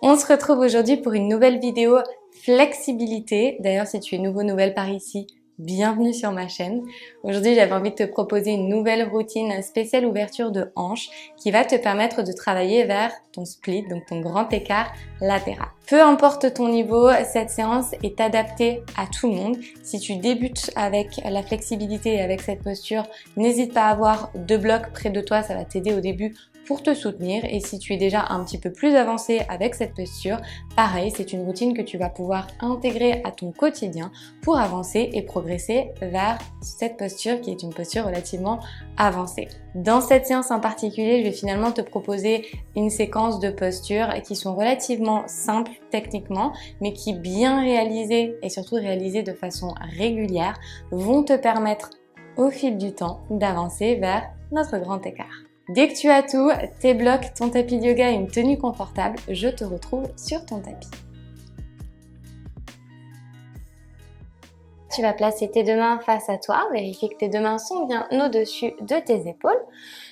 On se retrouve aujourd'hui pour une nouvelle vidéo flexibilité. D'ailleurs, si tu es nouvelle par ici, bienvenue sur ma chaîne. Aujourd'hui, j'avais envie de te proposer une nouvelle routine spéciale ouverture de hanche qui va te permettre de travailler vers ton split, donc ton grand écart latéral. Peu importe ton niveau, cette séance est adaptée à tout le monde. Si tu débutes avec la flexibilité et avec cette posture, n'hésite pas à avoir 2 blocs près de toi, ça va t'aider au début pour te soutenir. Et si tu es déjà un petit peu plus avancé avec cette posture, pareil, c'est une routine que tu vas pouvoir intégrer à ton quotidien pour avancer et progresser vers cette posture qui est une posture relativement avancée. Dans cette séance en particulier, je vais finalement te proposer une séquence de postures qui sont relativement simples techniquement, mais qui bien réalisées et surtout réalisées de façon régulière vont te permettre au fil du temps d'avancer vers notre grand écart. Dès que tu as tout, tes blocs, ton tapis de yoga et une tenue confortable, je te retrouve sur ton tapis. Tu vas placer tes 2 mains face à toi, vérifie que tes 2 mains sont bien au-dessus de tes épaules.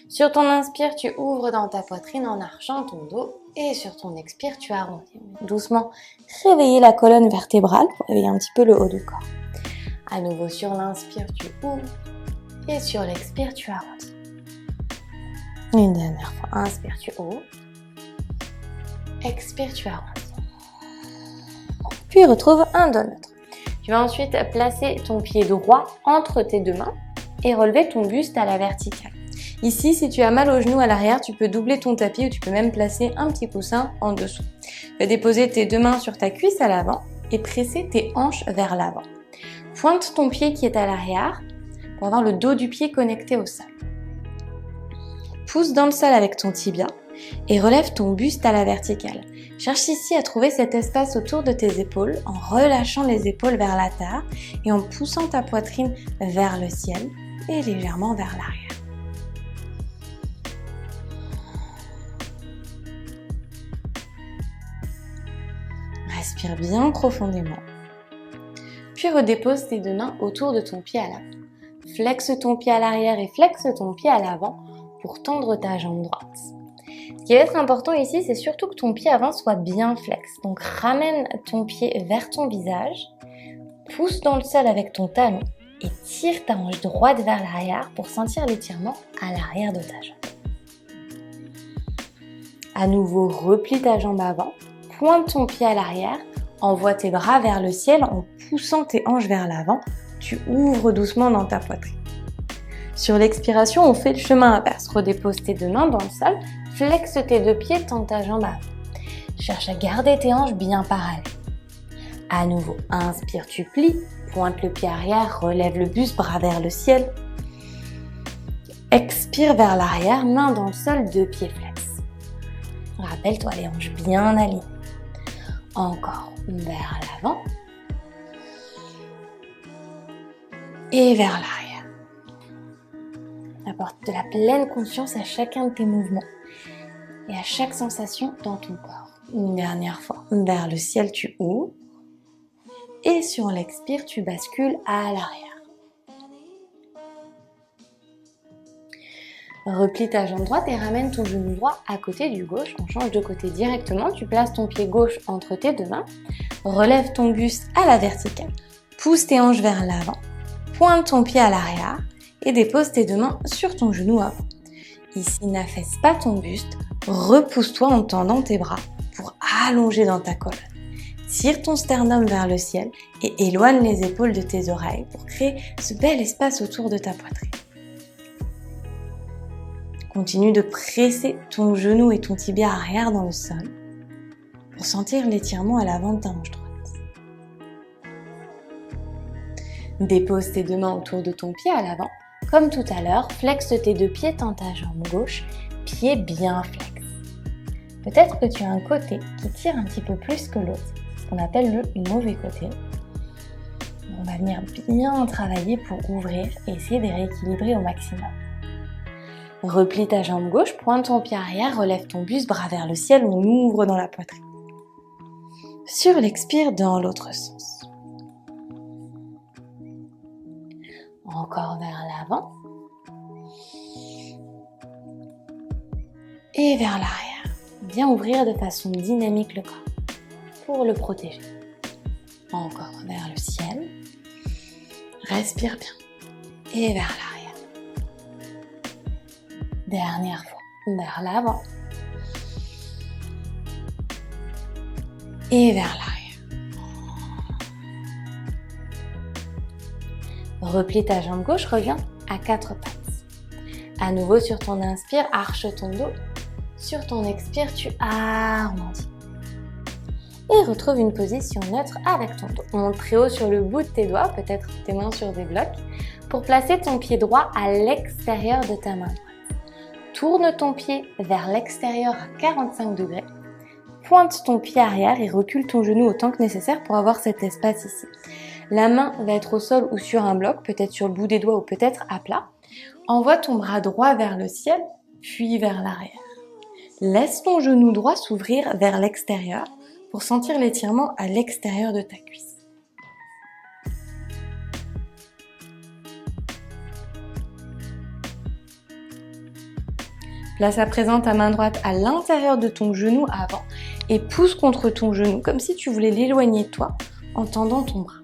Sur ton inspire, tu ouvres dans ta poitrine en archant ton dos et sur ton expire, tu arrondis. Doucement, réveiller la colonne vertébrale pour réveiller un petit peu le haut du corps. À nouveau, sur l'inspire, tu ouvres et sur l'expire, tu arrondis. Une dernière fois, inspire, tu ouvres. Expire, tu arrondis. Puis retrouve un dos neutre. Tu vas ensuite placer ton pied droit entre tes 2 mains et relever ton buste à la verticale. Ici, si tu as mal au genou à l'arrière, tu peux doubler ton tapis ou tu peux même placer un petit coussin en dessous. Tu vas déposer tes 2 mains sur ta cuisse à l'avant et presser tes hanches vers l'avant. Pointe ton pied qui est à l'arrière pour avoir le dos du pied connecté au sol. Pousse dans le sol avec ton tibia et relève ton buste à la verticale. Cherche ici à trouver cet espace autour de tes épaules en relâchant les épaules vers la terre et en poussant ta poitrine vers le ciel et légèrement vers l'arrière. Respire bien profondément. Puis redépose tes 2 mains autour de ton pied à l'avant. Flexe ton pied à l'arrière et flexe ton pied à l'avant pour tendre ta jambe droite. Ce qui va être important ici, c'est surtout que ton pied avant soit bien flex. Donc ramène ton pied vers ton visage, pousse dans le sol avec ton talon et tire ta hanche droite vers l'arrière pour sentir l'étirement à l'arrière de ta jambe. À nouveau, replie ta jambe avant, pointe ton pied à l'arrière, envoie tes bras vers le ciel en poussant tes hanches vers l'avant, tu ouvres doucement dans ta poitrine. Sur l'expiration, on fait le chemin inverse. Redépose tes 2 mains dans le sol, flexe tes 2 pieds, tends ta jambe avant. Cherche à garder tes hanches bien parallèles. À nouveau, inspire, tu plies, pointe le pied arrière, relève le buste, bras vers le ciel. Expire vers l'arrière, main dans le sol, 2 pieds flex. Rappelle-toi les hanches bien alignées. Encore vers l'avant et vers l'arrière. Apporte de la pleine conscience à chacun de tes mouvements et à chaque sensation dans ton corps. Une dernière fois, vers le ciel tu ouvres et sur l'expire tu bascules à l'arrière. Replie ta jambe droite et ramène ton genou droit à côté du gauche. On change de côté directement, tu places ton pied gauche entre tes 2 mains, relève ton buste à la verticale, pousse tes hanches vers l'avant, pointe ton pied à l'arrière et dépose tes 2 mains sur ton genou avant. Ici, n'affaisse pas ton buste, repousse-toi en tendant tes bras pour allonger dans ta colonne. Tire ton sternum vers le ciel et éloigne les épaules de tes oreilles pour créer ce bel espace autour de ta poitrine. Continue de presser ton genou et ton tibia arrière dans le sol pour sentir l'étirement à l'avant de ta hanche droite. Dépose tes 2 mains autour de ton pied à l'avant. Comme tout à l'heure, flexe tes 2 pieds, tends ta jambe gauche, pied bien flex. Peut-être que tu as un côté qui tire un petit peu plus que l'autre, ce qu'on appelle le mauvais côté. On va venir bien travailler pour ouvrir et essayer de rééquilibrer au maximum. Replie ta jambe gauche, pointe ton pied arrière, relève ton buste, bras vers le ciel, on ouvre dans la poitrine. Sur l'expire, dans l'autre sens. Encore vers l'avant. Et vers l'arrière. Viens ouvrir de façon dynamique le corps pour le protéger. Encore vers le ciel. Respire bien. Et vers l'arrière. Dernière fois. Vers l'avant. Et vers l'arrière. Replie ta jambe gauche, reviens à 4 pattes. À nouveau sur ton inspire, arche ton dos. Sur ton expire, tu arrondis. Et retrouve une position neutre avec ton dos. Monte très haut sur le bout de tes doigts, peut-être tes mains sur des blocs, pour placer ton pied droit à l'extérieur de ta main droite. Tourne ton pied vers l'extérieur à 45 degrés. Pointe ton pied arrière et recule ton genou autant que nécessaire pour avoir cet espace ici. La main va être au sol ou sur un bloc, peut-être sur le bout des doigts ou peut-être à plat. Envoie ton bras droit vers le ciel, puis vers l'arrière. Laisse ton genou droit s'ouvrir vers l'extérieur pour sentir l'étirement à l'extérieur de ta cuisse. Place à présent ta main droite à l'intérieur de ton genou avant et pousse contre ton genou comme si tu voulais l'éloigner de toi en tendant ton bras.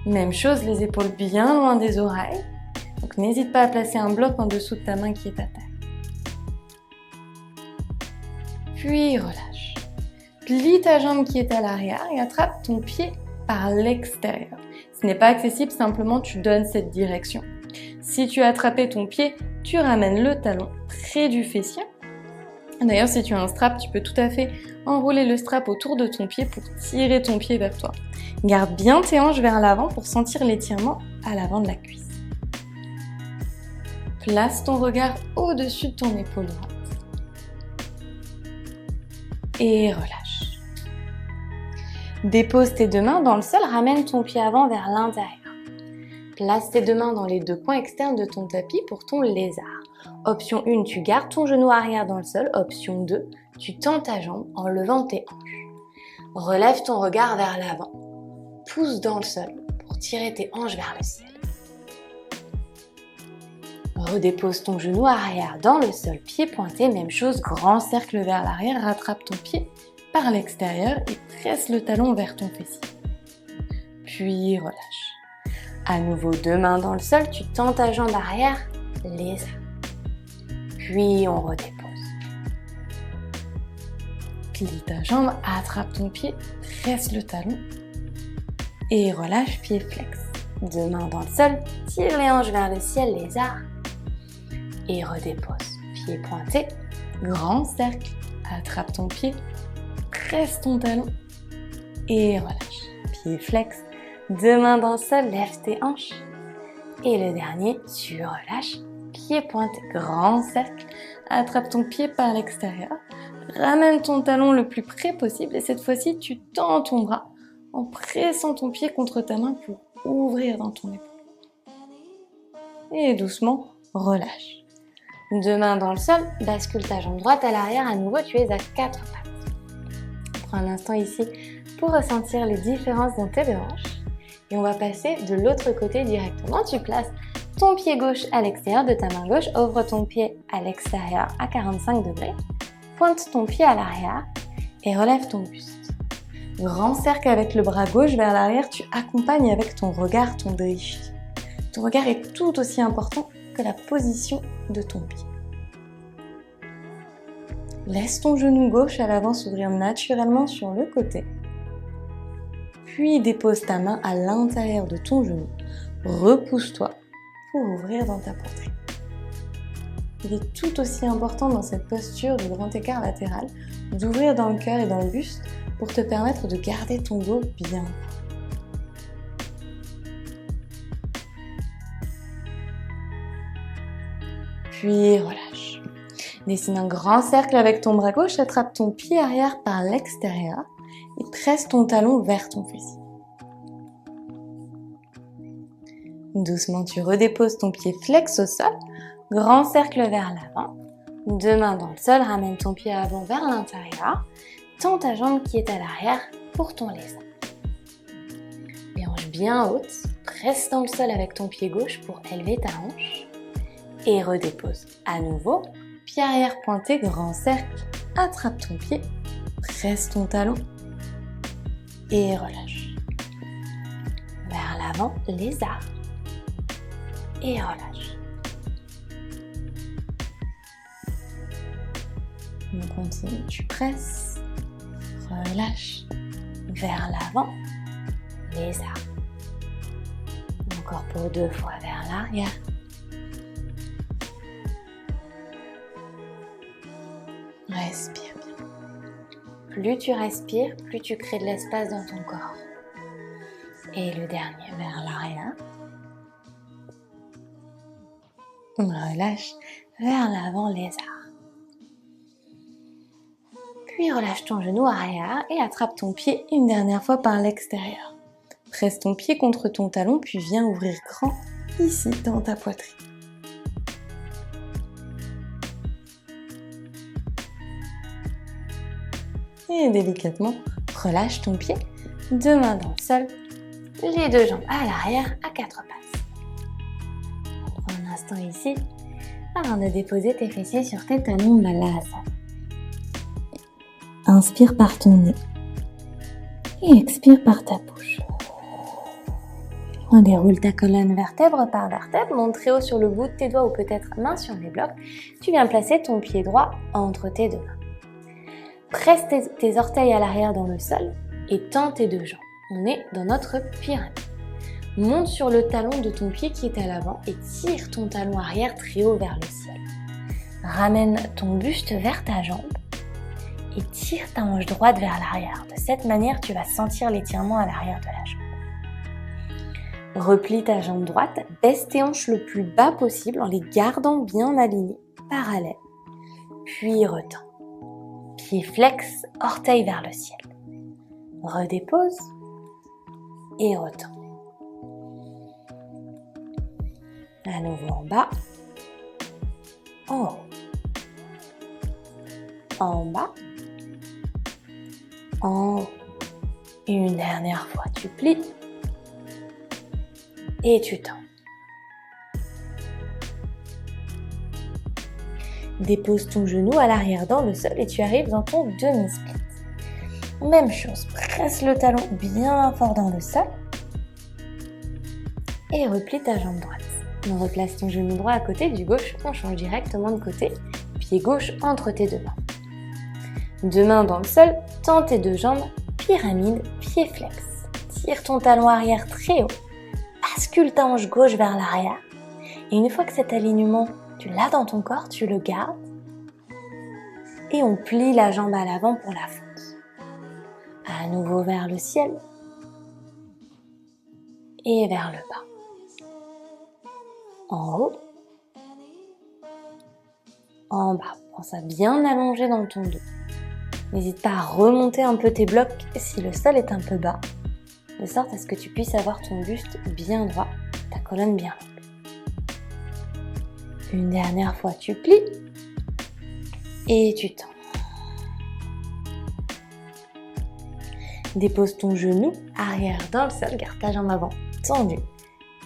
Même chose, les épaules bien loin des oreilles. Donc n'hésite pas à placer un bloc en dessous de ta main qui est à terre. Puis relâche. Plie ta jambe qui est à l'arrière et attrape ton pied par l'extérieur. Ce n'est pas accessible, simplement tu donnes cette direction. Si tu as attrapé ton pied, tu ramènes le talon près du fessier. D'ailleurs, si tu as un strap, tu peux tout à fait enrouler le strap autour de ton pied pour tirer ton pied vers toi. Garde bien tes hanches vers l'avant pour sentir l'étirement à l'avant de la cuisse. Place ton regard au-dessus de ton épaule droite. Et relâche. Dépose tes deux mains dans le sol, ramène ton pied avant vers l'intérieur. Place tes deux mains dans les deux coins externes de ton tapis pour ton lézard. Option 1, tu gardes ton genou arrière dans le sol. Option 2, tu tends ta jambe en levant tes hanches. Relève ton regard vers l'avant. Pousse dans le sol pour tirer tes hanches vers le ciel. Redépose ton genou arrière dans le sol, pied pointé, même chose, grand cercle vers l'arrière, rattrape ton pied par l'extérieur et presse le talon vers ton fessier. Puis relâche. À nouveau, deux mains dans le sol, tu tends ta jambe arrière, lézard. Puis on redépose. Plie ta jambe, attrape ton pied, presse le talon et relâche, pied flex. Deux mains dans le sol, tire les hanches vers le ciel, lézard. Et redépose. Pied pointé, grand cercle, attrape ton pied, presse ton talon et relâche. Pied flex, deux mains dans le sol, lève tes hanches. Et le dernier, tu relâches, pied pointé, grand cercle, attrape ton pied par l'extérieur, ramène ton talon le plus près possible et cette fois-ci, tu tends ton bras en pressant ton pied contre ta main pour ouvrir dans ton épaule. Et doucement, relâche. Deux mains dans le sol, bascule ta jambe droite à l'arrière, à nouveau tu es à 4 pattes. Prends un instant ici pour ressentir les différences dans tes deux hanches. Et on va passer de l'autre côté directement. Tu places ton pied gauche à l'extérieur de ta main gauche, ouvre ton pied à l'extérieur à 45 degrés, pointe ton pied à l'arrière et relève ton buste. Grand cercle avec le bras gauche vers l'arrière, tu accompagnes avec ton regard ton daishi. Ton regard est tout aussi important que la position de ton pied. Laisse ton genou gauche à l'avant s'ouvrir naturellement sur le côté. Puis dépose ta main à l'intérieur de ton genou. Repousse-toi pour ouvrir dans ta poitrine. Il est tout aussi important dans cette posture de grand écart latéral d'ouvrir dans le cœur et dans le buste pour te permettre de garder ton dos bien. Puis relâche. Dessine un grand cercle avec ton bras gauche, attrape ton pied arrière par l'extérieur et presse ton talon vers ton fessier. Doucement, tu redéposes ton pied flex au sol, grand cercle vers l'avant, deux mains dans le sol, ramène ton pied avant vers l'intérieur, tends ta jambe qui est à l'arrière pour ton lézard. Les hanches bien hautes, presse dans le sol avec ton pied gauche pour élever ta hanche et redépose. À nouveau, pied arrière pointé, grand cercle attrape ton pied, presse ton talon et relâche. Vers l'avant, lézard et relâche. On continue, tu presses, relâche, vers l'avant, lézard. Encore pour 2 fois vers l'arrière. Respire bien. Plus tu respires, plus tu crées de l'espace dans ton corps. Et le dernier vers l'arrière. Relâche vers l'avant, lézard. Puis relâche ton genou arrière et attrape ton pied une dernière fois par l'extérieur. Presse ton pied contre ton talon, puis viens ouvrir grand ici dans ta poitrine. Et délicatement, relâche ton pied, 2 mains dans le sol, les 2 jambes à l'arrière à 4 pattes. Prends un instant ici avant de déposer tes fessiers sur tes talons Balasana. Inspire par ton nez et expire par ta bouche. On déroule ta colonne vertèbre par vertèbre, monte très haut sur le bout de tes doigts ou peut-être main sur les blocs. Tu viens placer ton pied droit entre tes 2 mains. Presse tes orteils à l'arrière dans le sol et tends tes 2 jambes. On est dans notre pyramide. Monte sur le talon de ton pied qui est à l'avant et tire ton talon arrière très haut vers le ciel. Ramène ton buste vers ta jambe et tire ta hanche droite vers l'arrière. De cette manière, tu vas sentir l'étirement à l'arrière de la jambe. Replie ta jambe droite, baisse tes hanches le plus bas possible en les gardant bien alignées, parallèles. Puis retends. Pied flex, orteil vers le ciel. Redépose et retends. À nouveau en bas, en haut, en bas, en haut. Une dernière fois, tu plies et tu tends. Dépose ton genou à l'arrière dans le sol et tu arrives dans ton demi-split. Même chose, presse le talon bien fort dans le sol et replie ta jambe droite. On replace ton genou droit à côté du gauche, on change directement de côté, pied gauche entre tes 2 mains. 2 mains dans le sol, tends tes 2 jambes, pyramide, pied flex. Tire ton talon arrière très haut, bascule ta hanche gauche vers l'arrière et une fois que cet alignement tu l'as dans ton corps, tu le gardes et on plie la jambe à l'avant pour la fonte. À nouveau vers le ciel et vers le bas. En haut, en bas. Pense à bien allonger dans ton dos. N'hésite pas à remonter un peu tes blocs si le sol est un peu bas, de sorte à ce que tu puisses avoir ton buste bien droit, ta colonne bien longue. Une dernière fois, tu plies et tu tends. Dépose ton genou arrière dans le sol, garde ta jambe avant tendue.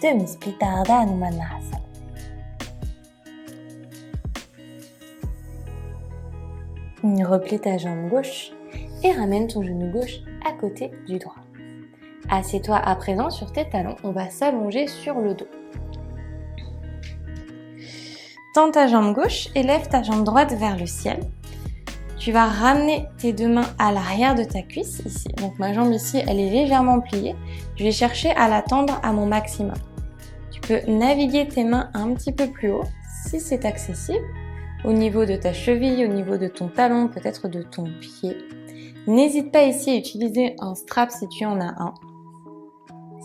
Demi-split Ardha Hanumanasana. Replie ta jambe gauche et ramène ton genou gauche à côté du droit. Assieds-toi à présent sur tes talons, on va s'allonger sur le dos. Tends ta jambe gauche et lève ta jambe droite vers le ciel. Tu vas ramener tes 2 mains à l'arrière de ta cuisse, ici. Donc ma jambe ici, elle est légèrement pliée. Je vais chercher à la tendre à mon maximum. Tu peux naviguer tes mains un petit peu plus haut, si c'est accessible, au niveau de ta cheville, au niveau de ton talon, peut-être de ton pied. N'hésite pas ici à utiliser un strap si tu en as un.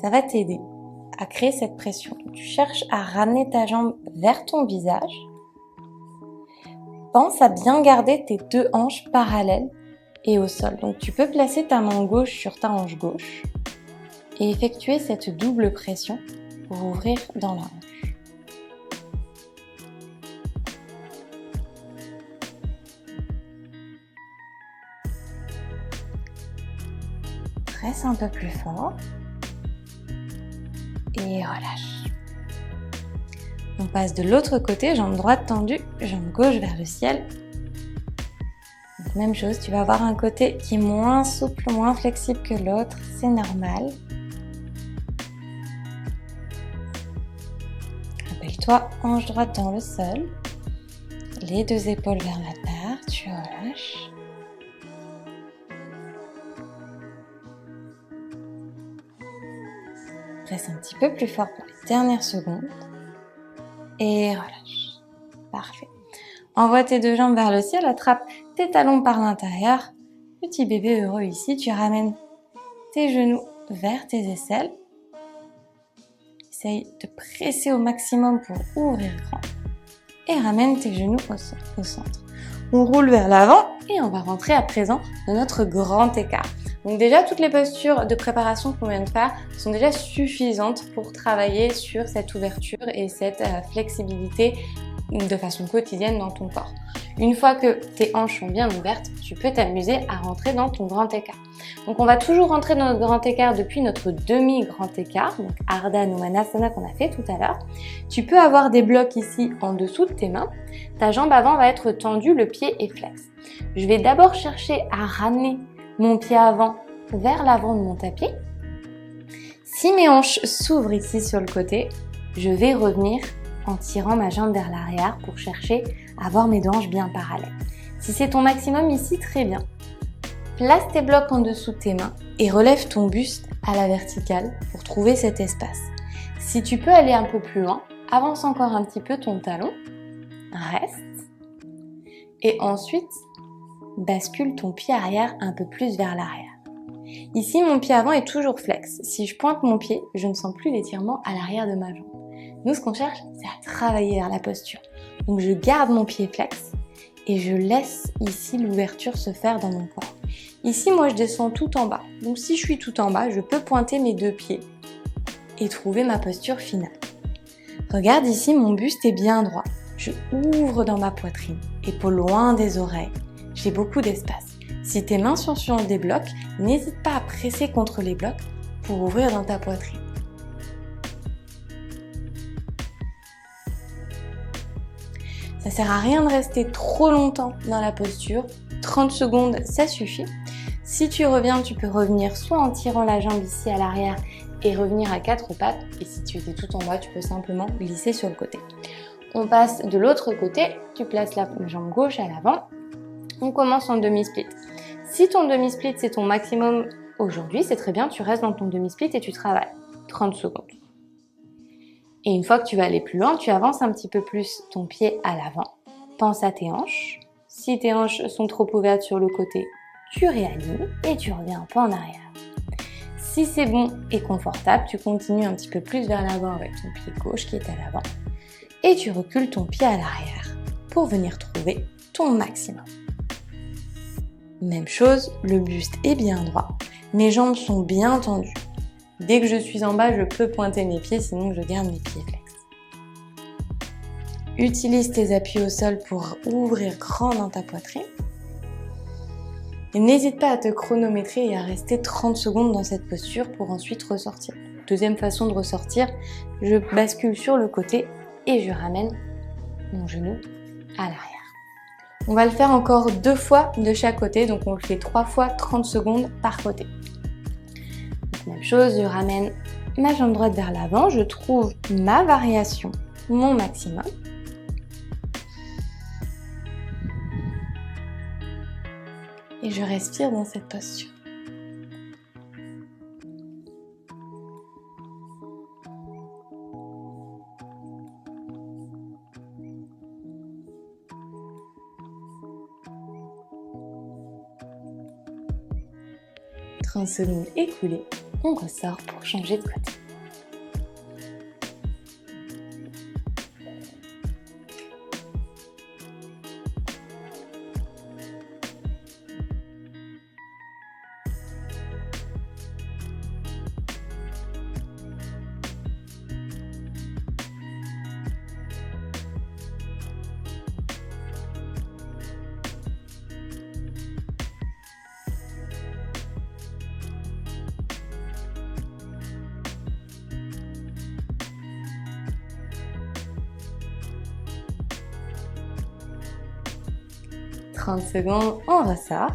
Ça va t'aider à créer cette pression. Tu cherches à ramener ta jambe vers ton visage. Pense à bien garder tes 2 hanches parallèles et au sol. Donc tu peux placer ta main gauche sur ta hanche gauche et effectuer cette double pression pour ouvrir dans la hanche. Presse un peu plus fort. Et relâche. On passe de l'autre côté, jambe droite tendue, jambe gauche vers le ciel. Même chose, tu vas avoir un côté qui est moins souple, moins flexible que l'autre, c'est normal. Rappelle-toi, hanche droite dans le sol, les deux épaules vers la terre, tu relâches. Presse un petit peu plus fort pour les dernières secondes et relâche. Parfait. Envoie tes deux jambes vers le ciel, attrape tes talons par l'intérieur. Petit bébé heureux ici, tu ramènes tes genoux vers tes aisselles. Essaye de presser au maximum pour ouvrir grand. Et ramène tes genoux au centre. On roule vers l'avant et on va rentrer à présent dans notre grand écart. Donc déjà, toutes les postures de préparation qu'on vient de faire sont déjà suffisantes pour travailler sur cette ouverture et cette flexibilité de façon quotidienne dans ton corps. Une fois que tes hanches sont bien ouvertes, tu peux t'amuser à rentrer dans ton grand écart. Donc on va toujours rentrer dans notre grand écart depuis notre demi-grand écart, donc Ardha Numanasana qu'on a fait tout à l'heure. Tu peux avoir des blocs ici en dessous de tes mains. Ta jambe avant va être tendue, le pied est flex. Je vais d'abord chercher à ramener mon pied avant vers l'avant de mon tapis. Si mes hanches s'ouvrent ici sur le côté, je vais revenir en tirant ma jambe vers l'arrière pour chercher à avoir mes deux hanches bien parallèles. Si c'est ton maximum ici, très bien. Place tes blocs en dessous de tes mains et relève ton buste à la verticale pour trouver cet espace. Si tu peux aller un peu plus loin, avance encore un petit peu ton talon, reste et ensuite bascule ton pied arrière un peu plus vers l'arrière. Ici, mon pied avant est toujours flex. Si je pointe mon pied, je ne sens plus l'étirement à l'arrière de ma jambe. Nous, ce qu'on cherche, c'est à travailler vers la posture. Donc, je garde mon pied flex et je laisse ici l'ouverture se faire dans mon corps. Ici, moi, je descends tout en bas. Donc, si je suis tout en bas, je peux pointer mes deux pieds et trouver ma posture finale. Regarde ici, mon buste est bien droit. Je ouvre dans ma poitrine, épaules loin des oreilles. J'ai beaucoup d'espace. Si tes mains sont sur des blocs, n'hésite pas à presser contre les blocs pour ouvrir dans ta poitrine. Ça sert à rien de rester trop longtemps dans la posture. 30 secondes, ça suffit. Si tu reviens, tu peux revenir soit en tirant la jambe ici à l'arrière et revenir à quatre pattes. Et si tu étais tout en bas, tu peux simplement glisser sur le côté. On passe de l'autre côté. Tu places la jambe gauche à l'avant. On commence en demi-split. Si ton demi-split, c'est ton maximum aujourd'hui, c'est très bien. Tu restes dans ton demi-split et tu travailles. 30 secondes. Et une fois que tu vas aller plus loin, tu avances un petit peu plus ton pied à l'avant. Pense à tes hanches. Si tes hanches sont trop ouvertes sur le côté, tu réalignes et tu reviens un peu en arrière. Si c'est bon et confortable, tu continues un petit peu plus vers l'avant avec ton pied gauche qui est à l'avant. Et tu recules ton pied à l'arrière pour venir trouver ton maximum. Même chose, le buste est bien droit. Mes jambes sont bien tendues. Dès que je suis en bas, je peux pointer mes pieds, sinon je garde mes pieds flex. Utilise tes appuis au sol pour ouvrir grand dans ta poitrine. Et n'hésite pas à te chronométrer et à rester 30 secondes dans cette posture pour ensuite ressortir. Deuxième façon de ressortir, je bascule sur le côté et je ramène mon genou à l'arrière. On va le faire encore 2 fois de chaque côté, donc on le fait 3 fois 30 secondes par côté. Même chose, je ramène ma jambe droite vers l'avant, je trouve ma variation, mon maximum. Et je respire dans cette posture. « 30 secondes écoulées, on ressort pour changer de côté. 30 secondes, on ressort.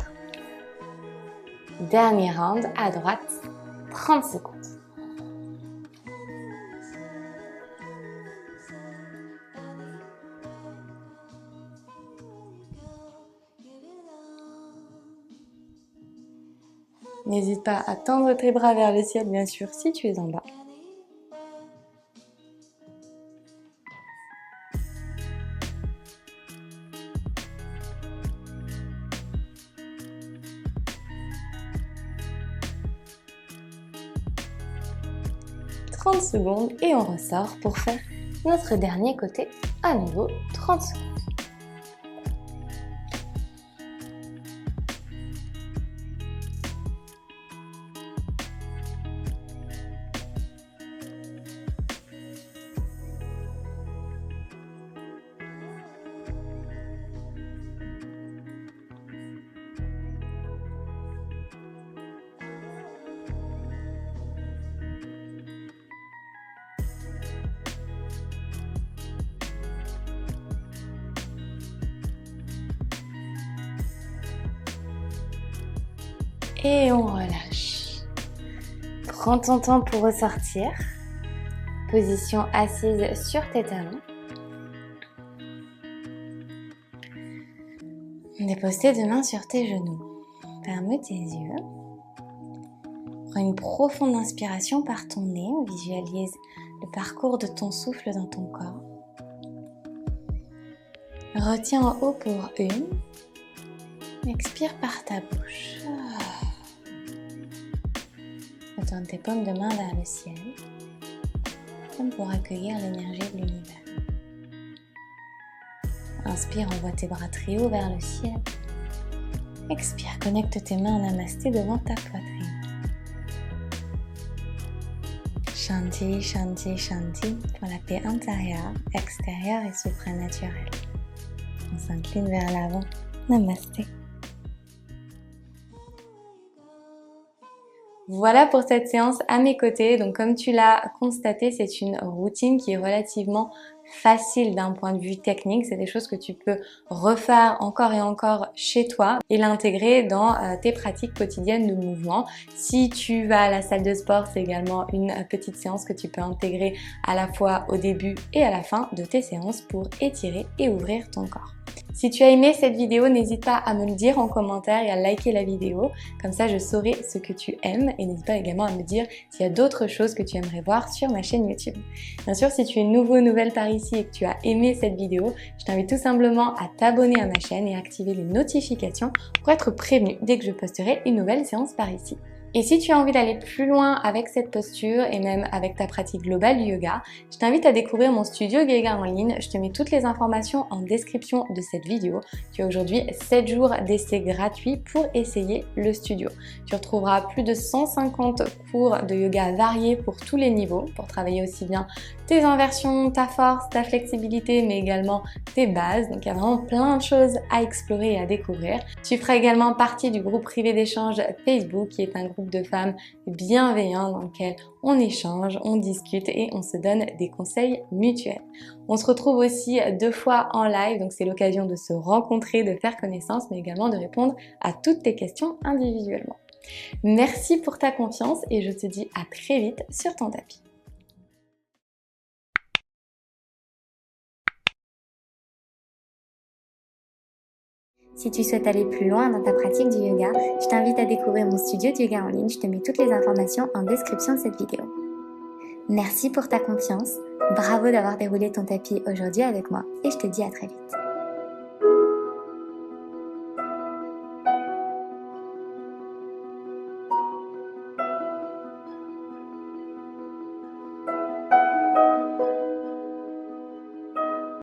Dernier round à droite, 30 secondes. N'hésite pas à tendre tes bras vers le ciel, bien sûr, si tu es en bas. « 30 secondes et on ressort pour faire notre dernier côté à nouveau 30 secondes. Et on relâche. Prends ton temps pour ressortir. Position assise sur tes talons. Dépose tes deux mains sur tes genoux. Ferme tes yeux. Prends une profonde inspiration par ton nez. Visualise le parcours de ton souffle dans ton corps. Retiens en haut pour 1. Expire par ta bouche. Retourne tes paumes de main vers le ciel, comme pour accueillir l'énergie de l'univers. Inspire, envoie tes bras très haut vers le ciel. Expire, connecte tes mains en namasté devant ta poitrine. Shanti, Shanti, Shanti pour la paix intérieure, extérieure et supranaturelle. On s'incline vers l'avant. Namasté. Voilà pour cette séance à mes côtés. Donc comme tu l'as constaté, c'est une routine qui est relativement facile d'un point de vue technique. C'est des choses que tu peux refaire encore et encore chez toi et l'intégrer dans tes pratiques quotidiennes de mouvement. Si tu vas à la salle de sport, c'est également une petite séance que tu peux intégrer à la fois au début et à la fin de tes séances pour étirer et ouvrir ton corps. Si tu as aimé cette vidéo, n'hésite pas à me le dire en commentaire et à liker la vidéo. Comme ça, je saurai ce que tu aimes et n'hésite pas également à me dire s'il y a d'autres choses que tu aimerais voir sur ma chaîne YouTube. Bien sûr, si tu es nouveau, nouvelle par ici et que tu as aimé cette vidéo, je t'invite tout simplement à t'abonner à ma chaîne et à activer les notifications pour être prévenu dès que je posterai une nouvelle séance par ici. Et si tu as envie d'aller plus loin avec cette posture et même avec ta pratique globale du yoga, je t'invite à découvrir mon studio yoga en ligne. Je te mets toutes les informations en description de cette vidéo. Tu as aujourd'hui 7 jours d'essai gratuits pour essayer le studio. Tu retrouveras plus de 150 cours de yoga variés pour tous les niveaux, pour travailler aussi bien tes inversions, ta force, ta flexibilité, mais également tes bases. Donc il y a vraiment plein de choses à explorer et à découvrir. Tu feras également partie du groupe privé d'échange Facebook, qui est un groupe de femmes bienveillantes dans lequel on échange, on discute et on se donne des conseils mutuels. On se retrouve aussi 2 fois en live, donc c'est l'occasion de se rencontrer, de faire connaissance, mais également de répondre à toutes tes questions individuellement. Merci pour ta confiance et je te dis à très vite sur ton tapis. Si tu souhaites aller plus loin dans ta pratique du yoga, je t'invite à découvrir mon studio de yoga en ligne. Je te mets toutes les informations en description de cette vidéo. Merci pour ta confiance. Bravo d'avoir déroulé ton tapis aujourd'hui avec moi et je te dis à très vite.